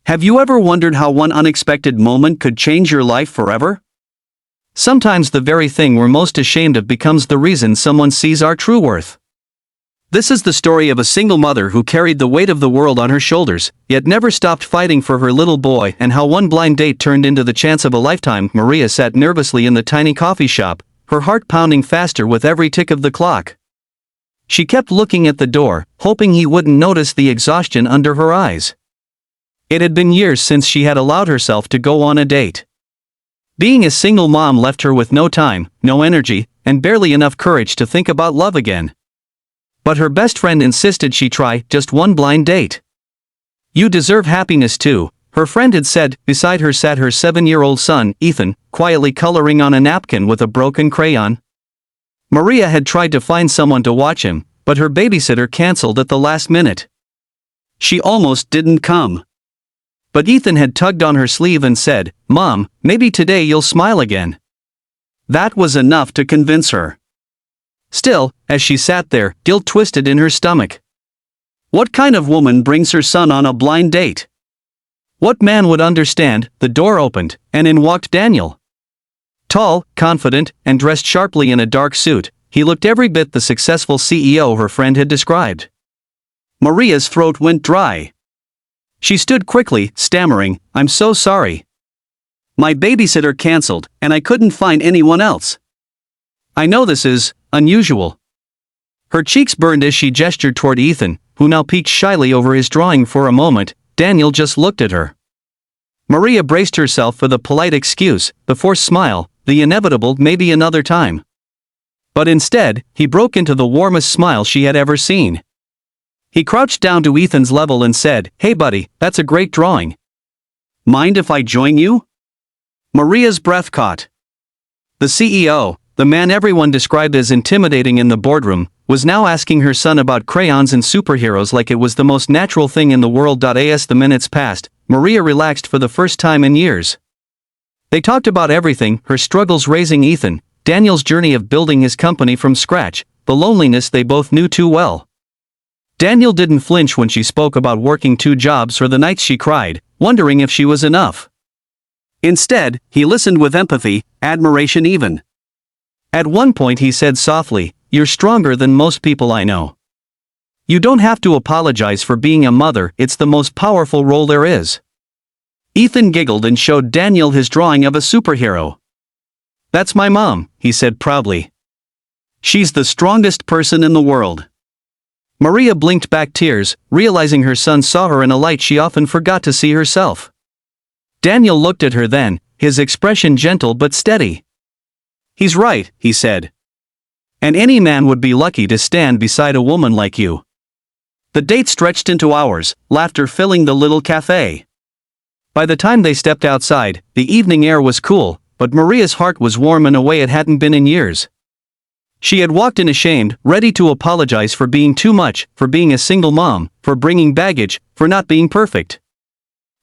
Have you ever wondered how one unexpected moment could change your life forever? Sometimes the very thing we're most ashamed of becomes the reason someone sees our true worth. This is the story of a single mother who carried the weight of the world on her shoulders, yet never stopped fighting for her little boy, and how one blind date turned into the chance of a lifetime. Maria sat nervously in the tiny coffee shop, her heart pounding faster with every tick of the clock. She kept looking at the door, hoping he wouldn't notice the exhaustion under her eyes. It had been years since she had allowed herself to go on a date. Being a single mom left her with no time, no energy, and barely enough courage to think about love again. But her best friend insisted she try just one blind date. "You deserve happiness too," her friend had said. Beside her sat her 7-year-old son, Ethan, quietly coloring on a napkin with a broken crayon. Maria had tried to find someone to watch him, but her babysitter canceled at the last minute. She almost didn't come. But Ethan had tugged on her sleeve and said, "Mom, maybe today you'll smile again." That was enough to convince her. Still, as she sat there, guilt twisted in her stomach. What kind of woman brings her son on a blind date? What man would understand? The door opened, and in walked Daniel. Tall, confident, and dressed sharply in a dark suit, he looked every bit the successful CEO her friend had described. Maria's throat went dry. She stood quickly, stammering, "I'm so sorry. My babysitter canceled, and I couldn't find anyone else. I know this is unusual." Her cheeks burned as she gestured toward Ethan, who now peeked shyly over his drawing. For a moment, Daniel just looked at her. Maria braced herself for the polite excuse, the forced smile, the inevitable "maybe another time." But instead, he broke into the warmest smile she had ever seen. He crouched down to Ethan's level and said, "Hey buddy, that's a great drawing. Mind if I join you?" Maria's breath caught. The CEO, the man everyone described as intimidating in the boardroom, was now asking her son about crayons and superheroes like it was the most natural thing in the world. As the minutes passed, Maria relaxed for the first time in years. They talked about everything: her struggles raising Ethan, Daniel's journey of building his company from scratch, the loneliness they both knew too well. Daniel didn't flinch when she spoke about working 2 jobs or the nights she cried, wondering if she was enough. Instead, he listened with empathy, admiration even. At one point he said softly, "You're stronger than most people I know. You don't have to apologize for being a mother, it's the most powerful role there is." Ethan giggled and showed Daniel his drawing of a superhero. "That's my mom," he said proudly. "She's the strongest person in the world." Maria blinked back tears, realizing her son saw her in a light she often forgot to see herself. Daniel looked at her then, his expression gentle but steady. "He's right," he said. "And any man would be lucky to stand beside a woman like you." The date stretched into hours, laughter filling the little cafe. By the time they stepped outside, the evening air was cool, but Maria's heart was warm in a way it hadn't been in years. She had walked in ashamed, ready to apologize for being too much, for being a single mom, for bringing baggage, for not being perfect.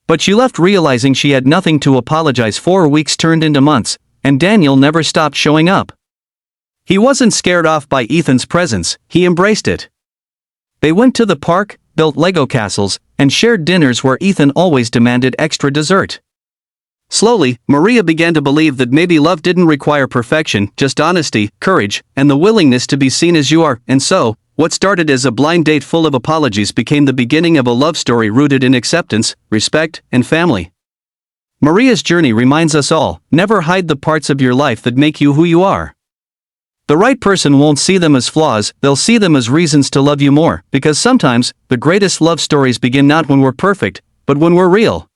But she left realizing she had nothing to apologize for. Weeks turned into months, and Daniel never stopped showing up. He wasn't scared off by Ethan's presence, he embraced it. They went to the park, built Lego castles, and shared dinners where Ethan always demanded extra dessert. Slowly, Maria began to believe that maybe love didn't require perfection, just honesty, courage, and the willingness to be seen as you are. And so, what started as a blind date full of apologies became the beginning of a love story rooted in acceptance, respect, and family. Maria's journey reminds us all, never hide the parts of your life that make you who you are. The right person won't see them as flaws, they'll see them as reasons to love you more, because sometimes, the greatest love stories begin not when we're perfect, but when we're real.